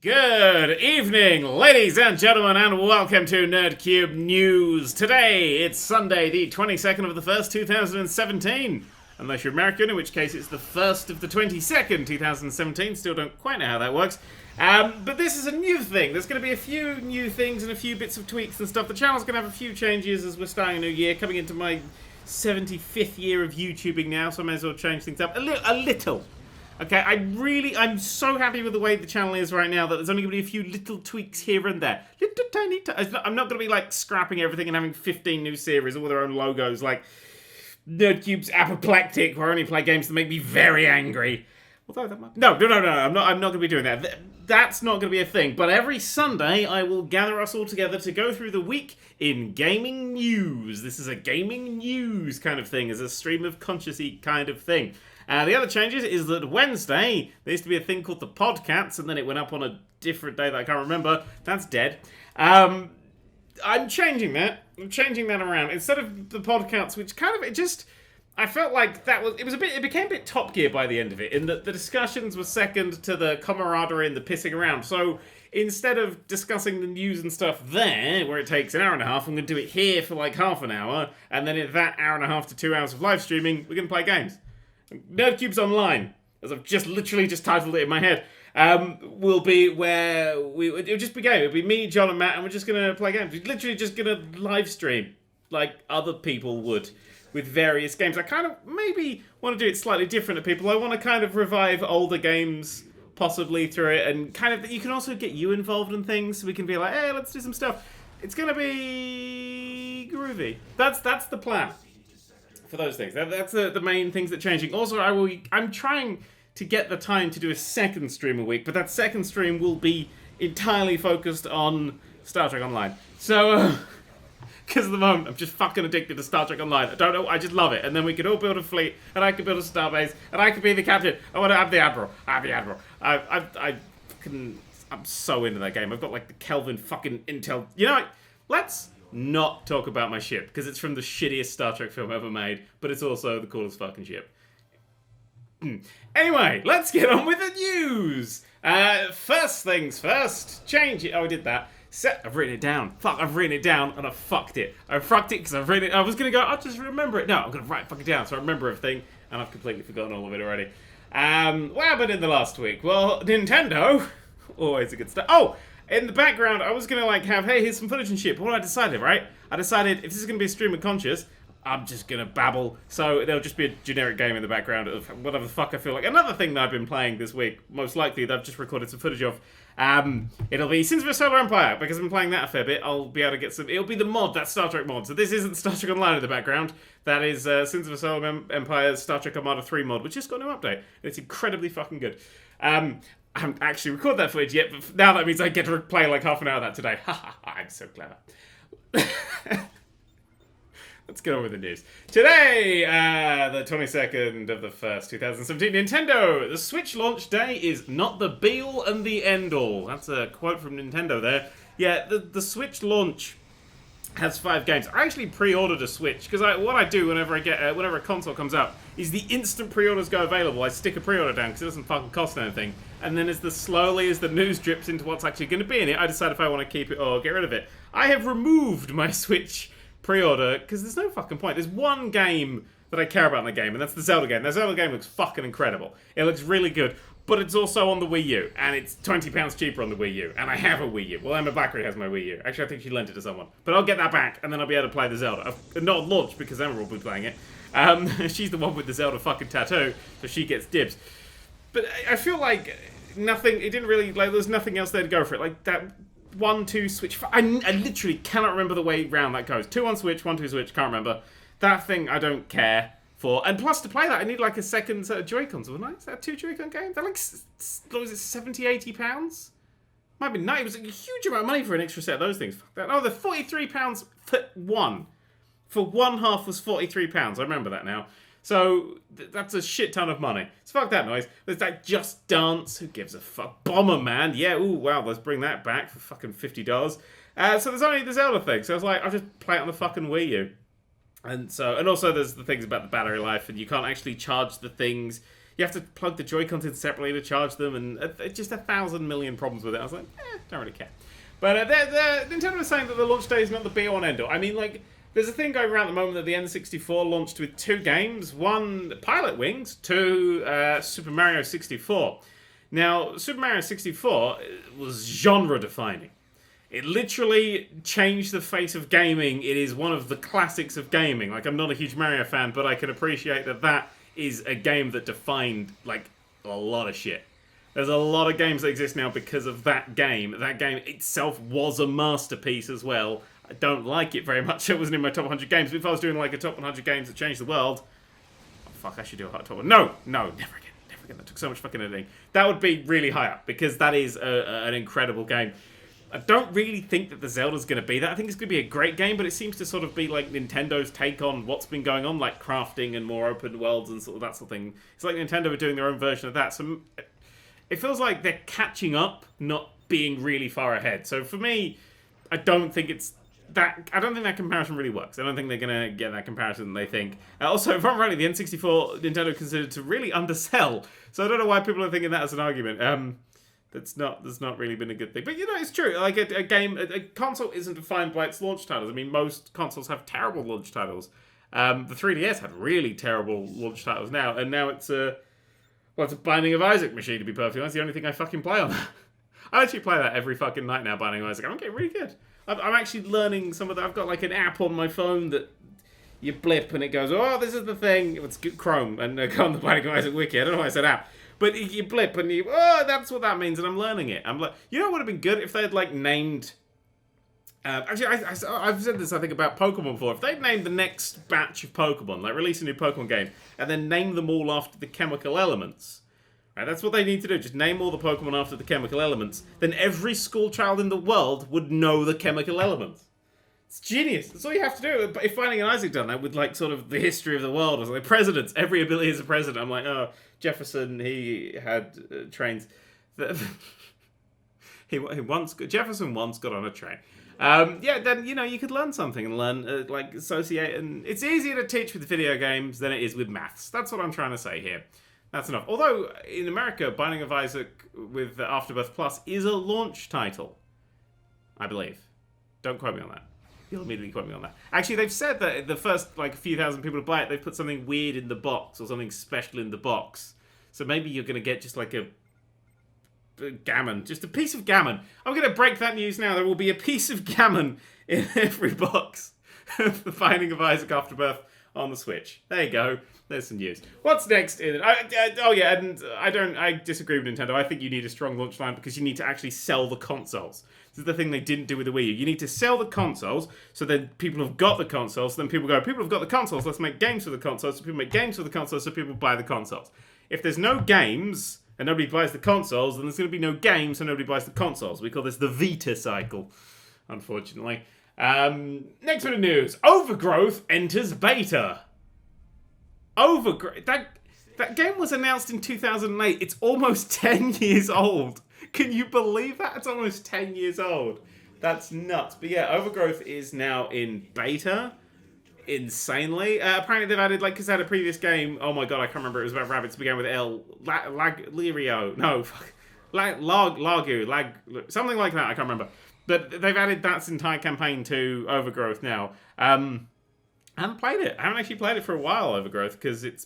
Good evening, ladies and gentlemen, and welcome to Nerd³ News. Today, it's Sunday, the 22nd of the 1st, 2017. Unless you're American, in which case it's the 1st of the 22nd, 2017. Still don't quite know how that works. But this is a new thing. There's going to be a few new things and a few bits of tweaks and stuff. The channel's going to have a few changes as we're starting a new year, coming into my 75th year of YouTubing now, so I may as well change things up a little. Okay, I'm so happy with the way the channel is right now that there's only going to be a few little tweaks here and there. Little tiny... I'm not going to be, like, scrapping everything and having 15 new series, all with their own logos, like Nerd3's Apoplectic, where I only play games that make me very angry. Although that might... No, I'm not going to be doing that. That's not going to be a thing. But every Sunday, I will gather us all together to go through the week in gaming news. This is a gaming news kind of thing, as a stream of consciously kind of thing. The other changes is that Wednesday, there used to be a thing called the Podcats, and then it went up on a different day that I can't remember. That's dead. I'm changing that. I'm changing that around. Instead of the Podcats, which kind of, I felt like it became a bit Top Gear by the end of it, in that the discussions were second to the camaraderie and the pissing around. So instead of discussing the news and stuff there, where it takes an hour and a half, I'm going to do it here for like half an hour, and then in that hour and a half to 2 hours of live streaming, we're going to play games. Nerd3's Online, as I've literally just titled it in my head, will be where it'll just be game. It'll be me, John, and Matt, and we're just going to play games. We're literally just going to live stream like other people would with various games. I kind of maybe want to do it slightly different to people. I want to kind of revive older games possibly through it, and kind of you can also get you involved in things, so we can be like, hey, let's do some stuff. It's going to be groovy. That's the plan. For those things. That's the main things that are changing. Also, I'm trying to get the time to do a second stream a week, but that second stream will be entirely focused on Star Trek Online. So, because at the moment, I'm just fucking addicted to Star Trek Online. I don't know, I just love it. And then we could all build a fleet, and I could build a starbase, and I could be the captain. I want to have the Admiral. I'm the Admiral. I'm so into that game. I've got like the Kelvin fucking Intel. You know, let's not talk about my ship, because it's from the shittiest Star Trek film ever made, but it's also the coolest fucking ship. Anyway, let's get on with the news! First things first, change it. Oh, I did that. I've written it down. Fuck, I've written it down, and I fucked it. I fucked it because I've written it. I was going to go, I'll just remember it. No, I'm going to write fucking down so I remember everything, and I've completely forgotten all of it already. What happened in the last week? Well, Nintendo, always a good start. Oh! In the background, I was going to have, hey, here's some footage and shit. But what I decided, right? I decided if this is going to be a stream of conscious, I'm just going to babble. So there'll just be a generic game in the background of whatever the fuck I feel like. Another thing that I've been playing this week, most likely, that I've just recorded some footage of, it'll be Sins of a Solar Empire, because I've been playing that a fair bit. I'll be able to get some, it'll be the mod, that Star Trek mod. So this isn't Star Trek Online in the background. That is Sins of a Solar Empire's Star Trek Armada 3 mod, which just got a new update. It's incredibly fucking good. I haven't actually recorded that footage yet, but now that means I get to play like half an hour of that today. Ha ha ha, I'm so clever. Let's get on with the news. Today, the 22nd of the 1st, 2017, Nintendo, the Switch launch day is not the be-all and the end-all. That's a quote from Nintendo there. Yeah, the Switch launch has 5 games. I actually pre-ordered a Switch, because what I do whenever a console comes out is the instant pre-orders go available, I stick a pre-order down, because it doesn't fucking cost anything. And then as the news drips into what's actually going to be in it, I decide if I want to keep it or get rid of it. I have removed my Switch pre-order, because there's no fucking point. There's one game that I care about in the game, and that's the Zelda game. That Zelda game looks fucking incredible. It looks really good. But it's also on the Wii U, and it's £20 cheaper on the Wii U, and I have a Wii U. Well, Emma Blackery has my Wii U. Actually, I think she lent it to someone. But I'll get that back, and then I'll be able to play the Zelda. Not at launch, because Emma will be playing it. She's the one with the Zelda fucking tattoo, so she gets dibs. But I feel like it didn't really, there's nothing else there to go for it. Like, that 1-2 Switch, I literally cannot remember the way round that goes. 2 on Switch, 1-2 Switch, can't remember. That thing, I don't care. And plus, to play that, I need like a second set of Joy-Cons, wouldn't I? Is that a 2 Joy-Con game? They're like, what was it, 70, 80 pounds? Might be 90. It was a huge amount of money for an extra set of those things. Fuck that. Oh, they're 43 pounds for one. For one half was 43 pounds. I remember that now. So, that's a shit ton of money. So fuck that noise. There's that Just Dance. Who gives a fuck? Bomberman. Yeah, ooh, wow, let's bring that back for fucking $50. So there's only the Zelda thing. So I was like, I'll just play it on the fucking Wii U. And also there's the things about the battery life, and you can't actually charge the things You have to plug the Joy-Cons in separately to charge them, and just 1,000 million problems with it. I was like, don't really care. But Nintendo was saying that the launch day is not the be-all and end-all. I mean, like, there's a thing going around at the moment that the N64 launched with 2 games. 1, Pilot Wings. 2, Super Mario 64. Now, Super Mario 64 was genre-defining. It literally changed the face of gaming. It is one of the classics of gaming. Like, I'm not a huge Mario fan, but I can appreciate that that is a game that defined, like, a lot of shit. There's a lot of games that exist now because of that game. That game itself was a masterpiece as well. I don't like it very much. It wasn't in my top 100 games. But if I was doing, like, a top 100 games that changed the world... Oh, fuck, I should do a top 100. No, never again. Never again. That took so much fucking editing. That would be really high up, because that is an incredible game. I don't really think that the Zelda's going to be that. I think it's going to be a great game, but it seems to sort of be like Nintendo's take on what's been going on, like crafting and more open worlds and sort of that sort of thing. It's like Nintendo are doing their own version of that. So it feels like they're catching up, not being really far ahead. So for me, I don't think it's that. I don't think that comparison really works. I don't think they're going to get that comparison they think. Also, if I'm right, the N64 Nintendo considered to really undersell. So I don't know why people are thinking that as an argument. That's not really been a good thing. But, you know, it's true. Like, a console isn't defined by its launch titles. I mean, most consoles have terrible launch titles. The 3DS had really terrible launch titles now. And now it's a Binding of Isaac machine, to be perfectly honest. It's the only thing I fucking play on that. I actually play that every fucking night now, Binding of Isaac. I'm getting really good. I'm actually learning some of that. I've got, like, an app on my phone that you blip and it goes, oh, this is the thing. It's Chrome. And go on the Binding of Isaac wiki. I don't know why I said app. But you blip and that's what that means, and I'm learning it. I'm like, you know what would have been good if they'd like named. Actually, I've said this I think about Pokemon before. If they'd named the next batch of Pokemon, like release a new Pokemon game, and then name them all after the chemical elements, right? That's what they need to do. Just name all the Pokemon after the chemical elements. Then every school child in the world would know the chemical elements. It's genius. That's all you have to do. But if Binding of Isaac done that with like sort of the history of the world or something, presidents, every ability is a president. I'm like, oh, Jefferson, he had trains. Jefferson once got on a train. Yeah, then, you know, you could learn something and learn, like, associate. And it's easier to teach with video games than it is with maths. That's what I'm trying to say here. That's enough. Although, in America, Binding of Isaac with Afterbirth Plus is a launch title. I believe. Don't quote me on that. You'll immediately quote me on that. Actually, they've said that the first, like, a few thousand people to buy it, they've put something weird in the box or something special in the box. So maybe you're going to get just, like, a gammon. Just a piece of gammon. I'm going to break that news now. There will be a piece of gammon in every box of the Binding of Isaac Afterbirth on the Switch. There you go. There's some news. What's next? I disagree with Nintendo. I think you need a strong launch line because you need to actually sell the consoles. This is the thing they didn't do with the Wii U. You need to sell the consoles, so then people have got the consoles, so then people have got the consoles, let's make games for the consoles, so people make games for the consoles, so people buy the consoles. If there's no games, and nobody buys the consoles, then there's going to be no games, so nobody buys the consoles. We call this the Vita cycle, unfortunately. Next bit of news. Overgrowth enters beta. Overgrowth. That game was announced in 2008. It's almost 10 years old. Can you believe that? It's almost 10 years old. That's nuts. But yeah, Overgrowth is now in beta. Insanely. Apparently they've added, like, because they had a previous game. Oh my god, I can't remember. It was about rabbits. It began with L. Lirio. No, fuck. Lagu. Something like that. I can't remember. But they've added that entire campaign to Overgrowth now. I haven't played it. I haven't actually played it for a while, Overgrowth, because it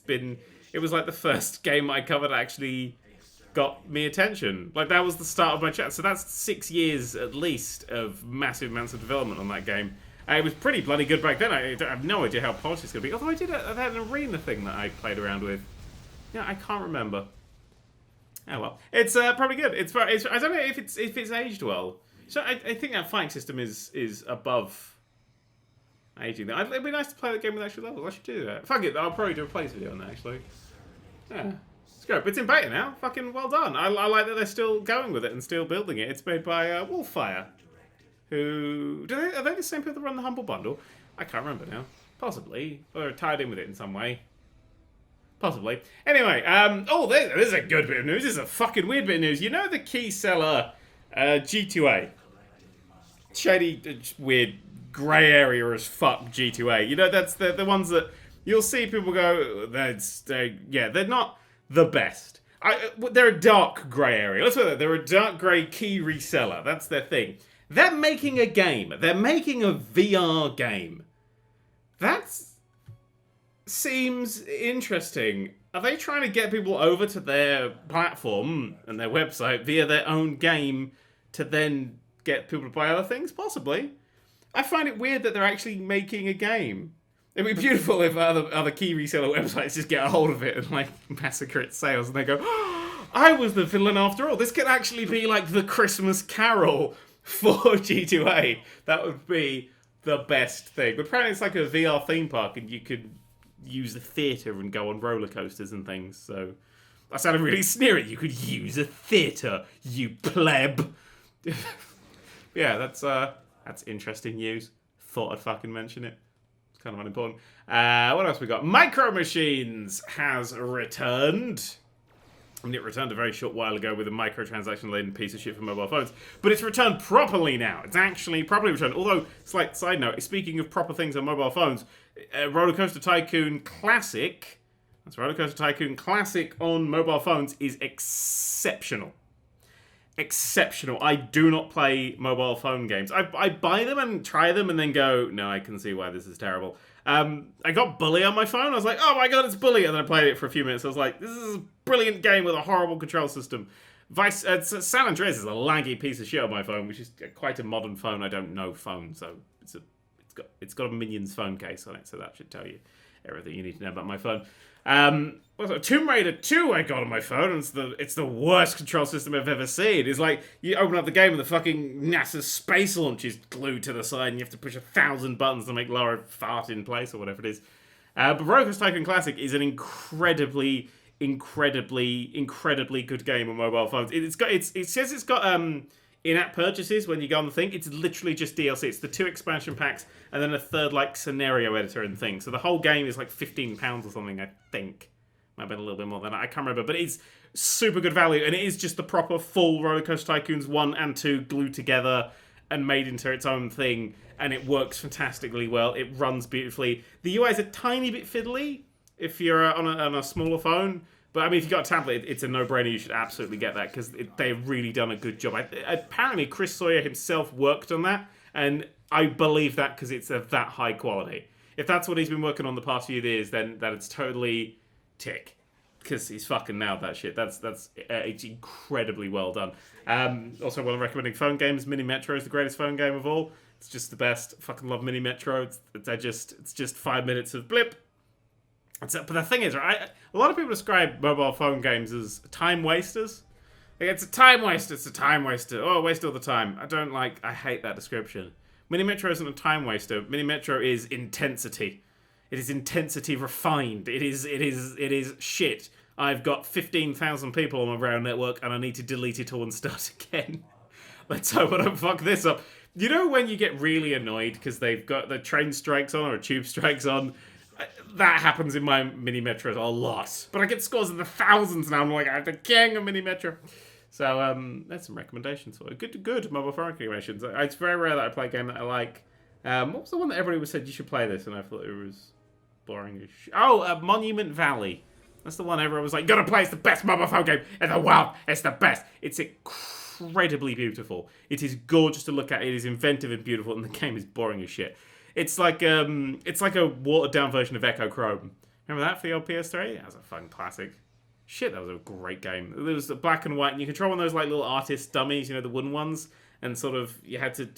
was like the first game I covered actually got me attention. Like, that was the start of my chat. So that's 6 years at least of massive amounts of development on that game. It was pretty bloody good back then. I have no idea how polished it's going to be. Although I had an arena thing that I played around with. Yeah, I can't remember. Oh well, it's probably good. It's I don't know if it's aged well. So I think that fighting system is above aging. It'd be nice to play the game with actual levels. I should do that. Fuck it, I'll probably do a plays video on that actually. Yeah. It's good. But it's in beta now. Fucking well done. I like that they're still going with it and still building it. It's made by Wolffire. Are they the same people that run the Humble Bundle? I can't remember now. Possibly. Or they're tied in with it in some way. Possibly. Anyway, there's a good bit of news. This is a fucking weird bit of news. You know the key seller G2A? Shady, weird, grey area as fuck G2A. You know, that's the ones that you'll see people go, they're not the best. They're a dark grey area. Let's put it. They're a dark grey key reseller. That's their thing. They're making a game. They're making a VR game. That seems interesting. Are they trying to get people over to their platform and their website via their own game to then get people to buy other things? Possibly. I find it weird that they're actually making a game. It'd be beautiful if other key reseller websites just get a hold of it and like massacre its sales and they go, oh, I was the villain after all. This could actually be like the Christmas Carol for G2A. That would be the best thing. But apparently it's like a VR theme park and you could use the theatre and go on roller coasters and things. So that sounded really sneering. You could use a theatre, you pleb. Yeah, that's interesting news. Thought I'd fucking mention it. It's kind of unimportant. What else we got? Micro Machines has returned. I mean, it returned a very short while ago with a microtransaction-laden piece of shit for mobile phones. But it's returned properly now. It's actually properly returned. Although, slight side note, speaking of proper things on mobile phones, Roller Coaster Tycoon Classic, that's Roller Coaster Tycoon Classic on mobile phones, is exceptional. Exceptional. I do not play mobile phone games. I buy them and try them and then go, no, I can see why this is terrible. I got Bully on my phone. I was like, oh my god, it's Bully. And then I played it for a few minutes. I was like, this is a brilliant game with a horrible control system. San Andreas is a laggy piece of shit on my phone, which is quite a modern phone. I don't know phone, so it's got a Minions phone case on it, so that should tell you everything you need to know about my phone. Tomb Raider 2 I got on my phone, and it's the worst control system I've ever seen. It's like, you open up the game and the fucking NASA space launch is glued to the side, and you have to push 1,000 buttons to make Laura fart in place, or whatever it is. But Roller Coaster Tycoon Classic is an incredibly good game on mobile phones. It says it's got in-app purchases when you go on the thing. It's literally just DLC. It's the 2 expansion packs and then a third like scenario editor and thing. So the whole game is like £15 or something, I think. Might have been a little bit more than that. I can't remember, but it's super good value, and it is just the proper full Roller Coaster Tycoons 1 and 2 glued together and made into its own thing, and it works fantastically well. It runs beautifully. The UI is a tiny bit fiddly if you're on a smaller phone, but I mean, if you've got a tablet, it's a no-brainer. You should absolutely get that, because they've really done a good job. Apparently, Chris Sawyer himself worked on that, and I believe that because it's of that high quality. If that's what he's been working on the past few years, then that it's totally tick, because he's fucking nailed that shit. It's incredibly well done. Also, while I'm recommending phone games, Mini Metro is the greatest phone game of all. It's just the best. Fucking love Mini Metro. It's just 5 minutes of blip. But the thing is, right? A lot of people describe mobile phone games as time wasters. Like, it's a time waster. It's a time waster. Oh, waste all the time. I hate that description. Mini Metro isn't a time waster. Mini Metro is intensity. It is intensity refined. It is shit. I've got 15,000 people on my rail network and I need to delete it all and start again. Let's hope I don't fuck this up. You know when you get really annoyed because they've got the train strikes on or a tube strikes on? That happens in my Mini Metros a lot. But I get scores in the thousands now. I'm like, I'm the king of Mini Metro. So, there's some recommendations for it. Good mobile phone recommendations. It's very rare that I play a game that I like. What was the one that everybody said you should play this? And I thought it was boring as shit. Oh, Monument Valley. That's the one everyone was like, you gotta play, it's the best mobile phone game in the world. It's the best. It's incredibly beautiful. It is gorgeous to look at. It is inventive and beautiful, and the game is boring as shit. It's like a watered down version of Echo Chrome. Remember that for the old PS3? That was a fun classic. Shit, that was a great game. It was black and white, and you control one of those like little artist dummies, the wooden ones, and sort of you had to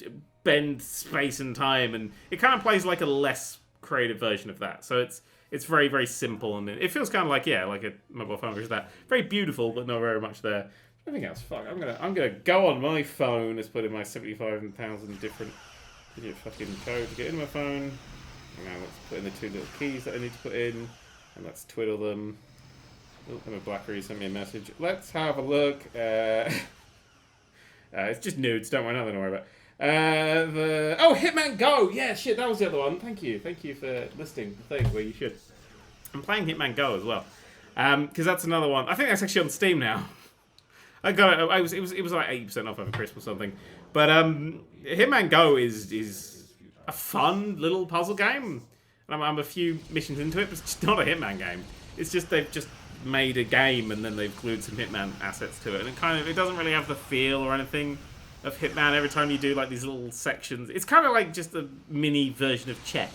bend space and time, and it kind of plays like a less creative version of that. So it's very, very simple, and it feels kind of like a mobile phone version of that. Very beautiful, but not very much there. Anything else? Fuck, I'm gonna go on my phone. Let's put in my 75,000 different digit fucking code to get in my phone. Now let's put in the 2 little keys that I need to put in, and let's twiddle them. Oh, Emma Blackery sent me a message. Let's have a look. It's just nudes. Don't worry, nothing to worry about. Hitman Go! Yeah, shit, that was the other one. Thank you for listing the thing where you should. I'm playing Hitman Go as well, because that's another one. I think that's actually on Steam now. I got it. It was like 80% off over Christmas or something. But Hitman Go is a fun little puzzle game. I'm a few missions into it, but it's not a Hitman game. It's just they've just made a game and then they've glued some Hitman assets to it, and it doesn't really have the feel or anything of Hitman. Every time you do like these little sections, it's kind of like just a mini version of chess.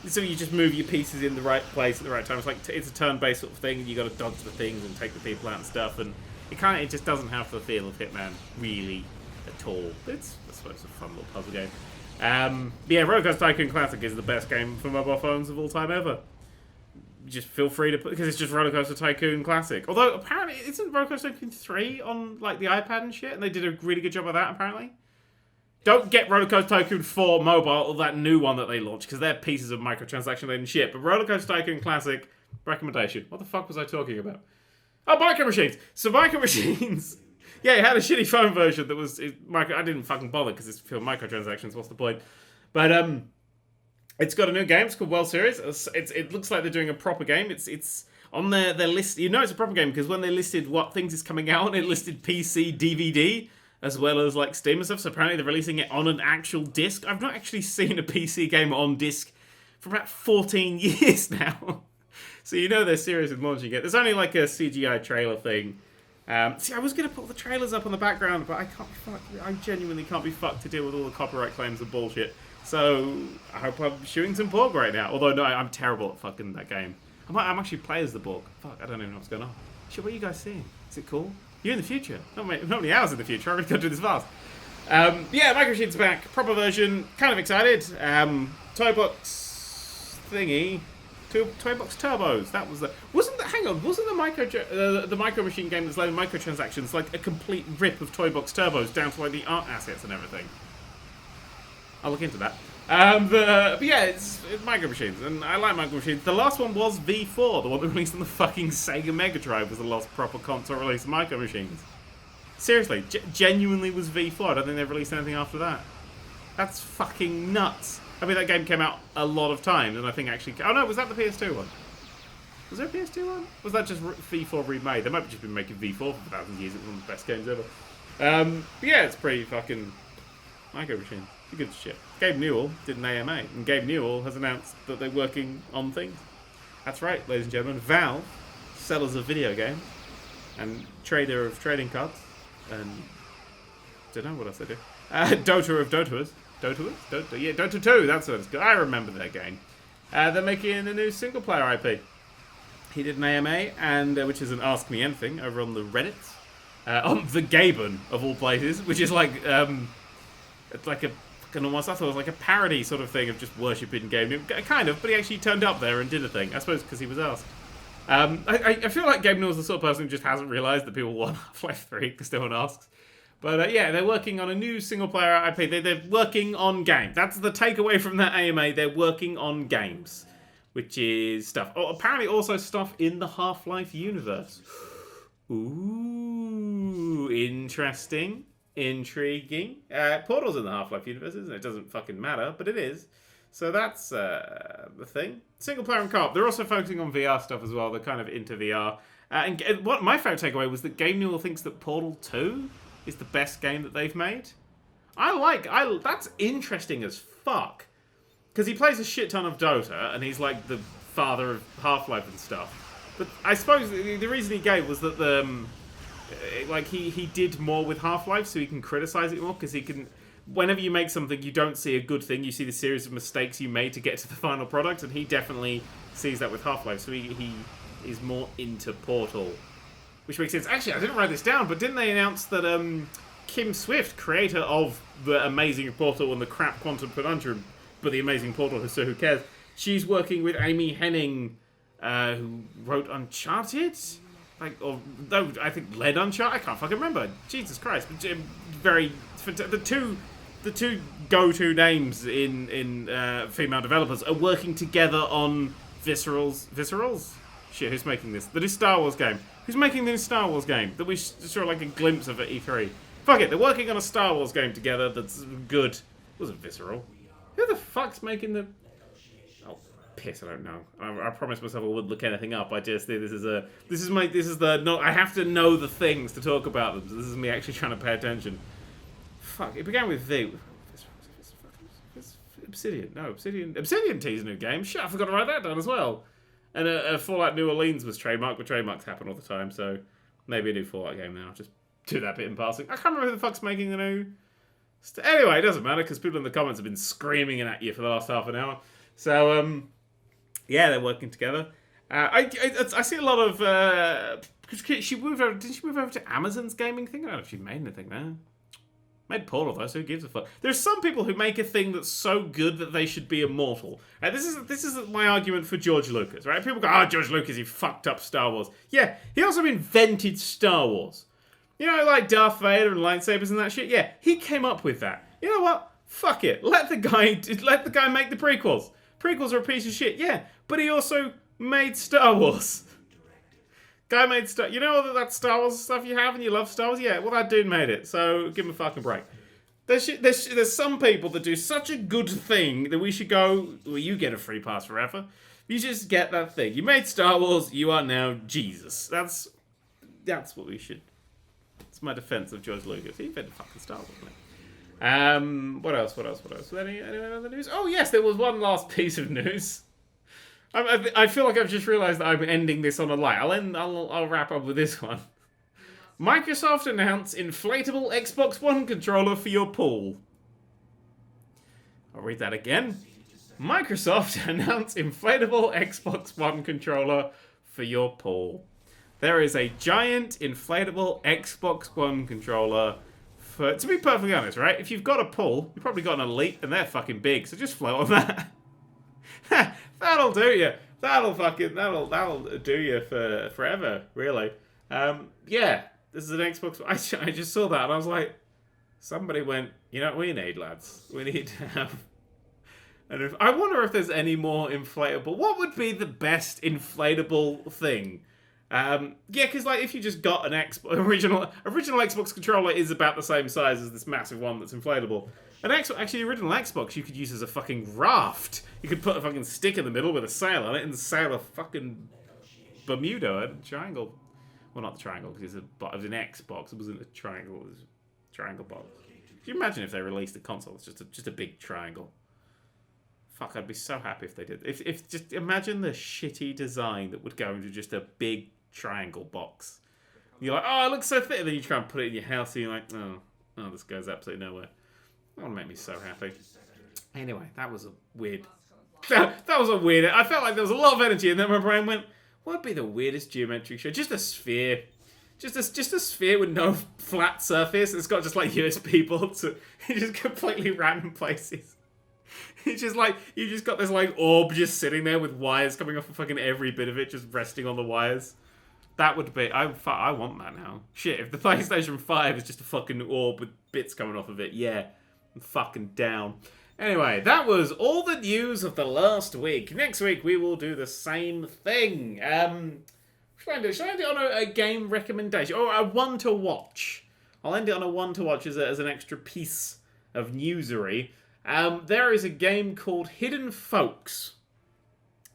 So you just move your pieces in the right place at the right time. It's like it's a turn-based sort of thing. You got to dodge the things and take the people out and stuff, and it just doesn't have the feel of Hitman really at all. It's, I suppose, a fun little puzzle game. Yeah, Roller Coaster Tycoon Classic is the best game for mobile phones of all time ever. Just feel free to put, because it's just Roller Coaster Tycoon Classic. Although apparently isn't Roller Coaster Tycoon 3 on like the iPad and shit, and they did a really good job of that apparently. Don't get Roller Coaster Tycoon 4 mobile or that new one that they launched, because they're pieces of microtransaction laden shit. But Roller Coaster Tycoon Classic, recommendation. What the fuck was I talking about? Oh, Micro Machines. So Micro Machines. Yeah, it had a shitty phone version that was micro. I didn't fucking bother because it's for microtransactions. What's the point? But it's got a new game. It's called World Series. It looks like they're doing a proper game. It's on their list. You know it's a proper game because when they listed what things is coming out, it listed PC, DVD, as well as like Steam and stuff. So apparently they're releasing it on an actual disc. I've not actually seen a PC game on disc for about 14 years now. So you know they're serious with launching it. There's only like a CGI trailer thing. See, I was going to put the trailers up on the background, but I can't be fucked. I genuinely can't be fucked to deal with all the copyright claims and bullshit. So I hope I'm shooting some Borg right now. Although no, I'm terrible at fucking that game. I'm actually play as the Borg. Fuck, I don't even know what's going on. Shit, what are you guys seeing? Is it cool? You're in the future. Not many hours in the future. I really can't do this fast. Yeah, Micro Machines back. Proper version. Kind of excited. Toy Box thingy. Toy Box Turbos. That was the. Wasn't the Micro Machine game that's loading microtransactions like a complete rip of Toy Box Turbos down to like the art assets and everything? I'll look into that. But yeah, it's Micro Machines, and I like Micro Machines. The last one was V4, the one that released on the fucking Sega Mega Drive was the last proper console release of Micro Machines. Seriously, genuinely was V4. I don't think they've released anything after that. That's fucking nuts. I mean, that game came out a lot of times, and I think actually... Oh no, was that the PS2 one? Was there a PS2 one? Was that just V4 remade? They might have just been making V4 for 1,000 years. It's one of the best games ever. But yeah, it's pretty fucking... Micro Machines. It's good shit. Gabe Newell did an AMA, and Gabe Newell has announced that they're working on things. That's right, ladies and gentlemen. Valve, sellers of video games, and trader of trading cards, and... don't know what else they do. Dota of Dotaers. Yeah, Dota 2, that's what it's called. I remember that game. They're making a new single-player IP. He did an AMA, and which is an Ask Me Anything over on the Reddit. On the Gaben, of all places, which is like, it's like a, almost, I thought it was like a parody sort of thing of just worshipping Gabe. Kind of, but he actually turned up there and did a thing. I suppose because he was asked. I feel like Gabe Newell's the sort of person who just hasn't realised that people want Half-Life 3 because no one asks. But yeah, they're working on a new single-player IP. They're working on games. That's the takeaway from that AMA. They're working on games, which is stuff. Oh, apparently also stuff in the Half-Life universe. Ooh, interesting. Intriguing. Portal's in the Half-Life universe, isn't it? It doesn't fucking matter, but it is. So that's the thing. Single-player and co-op. They're also focusing on VR stuff as well. They're kind of into VR. And what my favorite takeaway was that Gabe Newell thinks that Portal 2... is the best game that they've made. That's interesting as fuck. Because he plays a shit ton of Dota, and he's like the father of Half-Life and stuff. But I suppose the reason he gave was that he did more with Half-Life, so he can criticize it more, because he can... Whenever you make something, you don't see a good thing, you see the series of mistakes you made to get to the final product, and he definitely sees that with Half-Life, so he is more into Portal. Which makes sense. Actually, I didn't write this down, but didn't they announce that Kim Swift, creator of the amazing Portal and the crap Quantum Conundrum, but the amazing Portal, so who cares? She's working with Amy Hennig, who wrote Uncharted? I think led Uncharted? I can't fucking remember. Jesus Christ. The two go-to names in female developers are working together on Viscerals? Shit, who's making this? The new Star Wars game. Who's making the new Star Wars game that we saw like a glimpse of at E3? Fuck it, they're working on a Star Wars game together that's good. It wasn't Visceral. Who the fuck's making the... Oh, piss, I don't know. I promised myself I wouldn't look anything up. I just think I have to know the things to talk about them. So this is me actually trying to pay attention. Fuck, it began with V. Obsidian. No, Obsidian T's a new game. Shit, I forgot to write that down as well. And a Fallout New Orleans was trademarked, but trademarks happen all the time, so maybe a new Fallout game now. Just do that bit in passing. I can't remember who the fuck's making the new... Anyway, it doesn't matter, because people in the comments have been screaming at you for the last half an hour. So, yeah, they're working together. I see a lot of... Didn't she move over to Amazon's gaming thing? I don't know if she made anything there. Made Portal, though, so who gives a fuck? There's some people who make a thing that's so good that they should be immortal. This is my argument for George Lucas, right? People go, oh, George Lucas, he fucked up Star Wars. Yeah, he also invented Star Wars. You know, like Darth Vader and lightsabers and that shit? Yeah, he came up with that. You know what? Fuck it. Let the guy make the prequels. Prequels are a piece of shit, yeah. But he also made Star Wars. Guy made Star... You know all that Star Wars stuff you have and you love Star Wars? Yeah, well, that dude made it, so give him a fucking break. There's some people that do such a good thing that we should go... Well, you get a free pass forever. You just get that thing. You made Star Wars, you are now Jesus. That's what we should... It's my defense of George Lucas. He invented fucking Star Wars, man. What else? Any other news? Oh, yes, there was one last piece of news. I feel like I've just realised that I'm ending this on a light. I'll wrap up with this one. Microsoft announced inflatable Xbox One controller for your pool. I'll read that again. Microsoft announced inflatable Xbox One controller for your pool. There is a giant inflatable Xbox One controller for... To be perfectly honest, right? If you've got a pool, you've probably got an Elite, and they're fucking big, so just float on that. That'll do you. That'll do you for forever, really. Yeah, this is an Xbox. I just saw that and I was like, somebody went, you know what we need, lads? We need to have... And I wonder if there's any more inflatable... What would be the best inflatable thing? Yeah, because like if you just got an original Xbox controller is about the same size as this massive one that's inflatable. Actually, the original Xbox you could use as a fucking raft. You could put a fucking stick in the middle with a sail on it and sail a fucking Bermuda, a triangle. Well, not the triangle, because it was an Xbox. It wasn't a triangle. It was a triangle box. Could you imagine if they released a console? It's just a big triangle. Fuck, I'd be so happy if they did. If just imagine the shitty design that would go into just a big triangle box. You're like, oh, it looks so fit. And then you try and put it in your house and you're like, oh, this goes absolutely nowhere. That would make me so happy. Anyway, that was a weird... That was a weird... I felt like there was a lot of energy and then my brain went, what would be the weirdest geometric shape? Just a sphere. Just a sphere with no flat surface. It's got just like USB ports. Just completely random places. It's just like, you just got this like orb just sitting there with wires coming off of fucking every bit of it, just resting on the wires. That would be... I want that now. Shit, if the PlayStation 5 is just a fucking orb with bits coming off of it, yeah. I'm fucking down. Anyway, that was all the news of the last week. Next week, we will do the same thing. Should I end it on a game recommendation? Or a one to watch? I'll end it on a one to watch as an extra piece of newsery. There is a game called Hidden Folks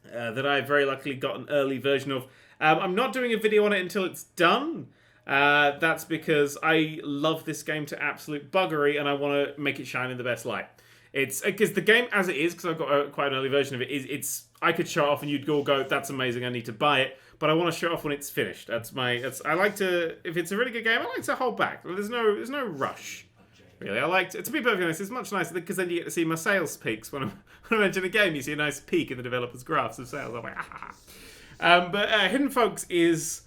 that I very luckily got an early version of. I'm not doing a video on it until it's done. That's because I love this game to absolute buggery and I want to make it shine in the best light. It's because the game as it is, because I've got quite an early version of it, it's I could show it off and you'd all go, that's amazing, I need to buy it. But I want to show it off when it's finished. I like to, if it's a really good game, I like to hold back. There's no rush. Really, I like to be perfectly honest, it's much nicer because then you get to see my sales peaks. When I mention a game, you see a nice peak in the developer's graphs of sales. I'm like, ah. But Hidden Folks is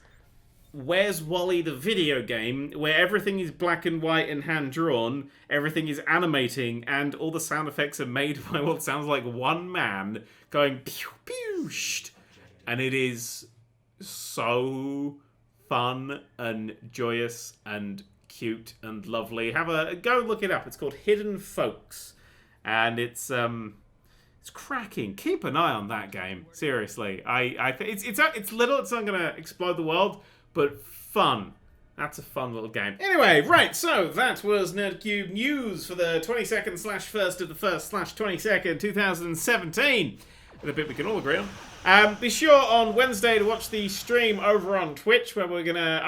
Where's Wally the video game, where everything is black and white and hand-drawn, everything is animating, and all the sound effects are made by what sounds like one man going pew pew sht. And it is so fun and joyous and cute and lovely. Go look it up. It's called Hidden Folks, and it's cracking. Keep an eye on that game. Seriously, I think it's little. It's not gonna explode the world, but fun. That's a fun little game. Anyway, right. So that was Nerd³ news for the 22nd/1st of the 1st/22nd, 2017. The bit we can all agree on. Be sure on Wednesday to watch the stream over on Twitch, where I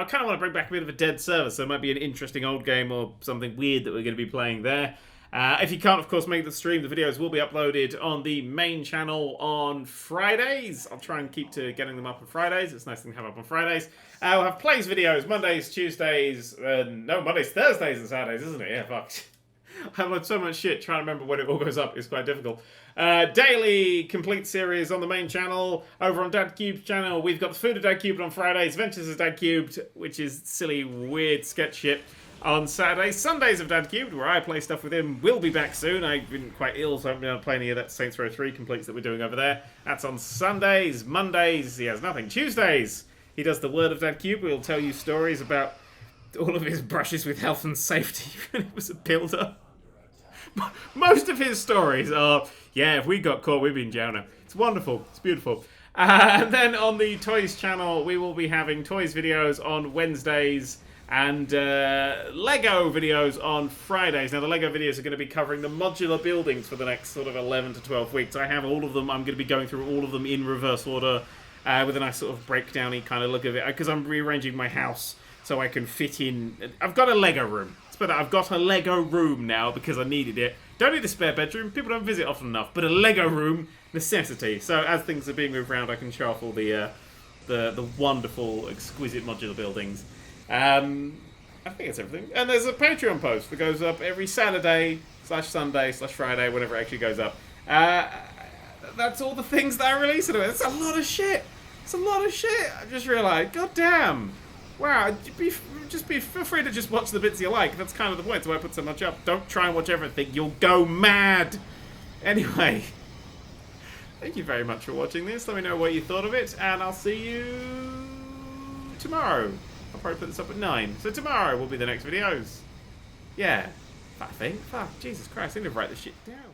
kind of want to bring back a bit of a dead server, so it might be an interesting old game or something weird that we're going to be playing there. If you can't, of course, make the stream, the videos will be uploaded on the main channel on Fridays. I'll try and keep to getting them up on Fridays. It's a nice thing to have up on Fridays. We'll have plays videos Mondays, Tuesdays, Mondays, Thursdays, and Saturdays, isn't it? Yeah, fuck. I upload so much shit, trying to remember when it all goes up is quite difficult. Daily complete series on the main channel. Over on Dad3's channel, we've got the Food of Dad3 on Fridays, Adventures of Dad3, which is silly, weird sketch shit, on Saturdays. Sundays of Dad3, where I play stuff with him, will be back soon. I've been quite ill, so I haven't been able to play any of that Saints Row 3 completes that we're doing over there. That's on Sundays. Mondays, he has nothing. Tuesdays, he does the Word of Dad3. We'll tell you stories about all of his brushes with health and safety when he was a builder. Most of his stories are, yeah, if we got caught, we'd be in jail now. It's wonderful. It's beautiful. And then on the Toys channel, we will be having Toys videos on Wednesdays and Lego videos on Fridays. Now, the Lego videos are going to be covering the modular buildings for the next sort of 11 to 12 weeks. I have all of them. I'm going to be going through all of them in reverse order with a nice sort of breakdown-y kind of look of it, because I'm rearranging my house so I can fit in. I've got a Lego room. But I've got a Lego room now because I needed it. Don't need a spare bedroom. People don't visit often enough. But a Lego room, necessity. So as things are being moved around, I can show off all the wonderful, exquisite modular buildings. I think that's everything. And there's a Patreon post that goes up every Saturday/Sunday/Friday, whenever it actually goes up. That's all the things that I release in it. That's a lot of shit. It's a lot of shit. I just realised. God damn. Wow, feel free to just watch the bits you like. That's kind of the point, that's why I put so much up. Don't try and watch everything, you'll go mad! Anyway, thank you very much for watching this. Let me know what you thought of it, and I'll see you tomorrow. I'll probably put this up at 9. So tomorrow will be the next videos. Yeah, I think. Fuck, Jesus Christ, I need to write this shit down.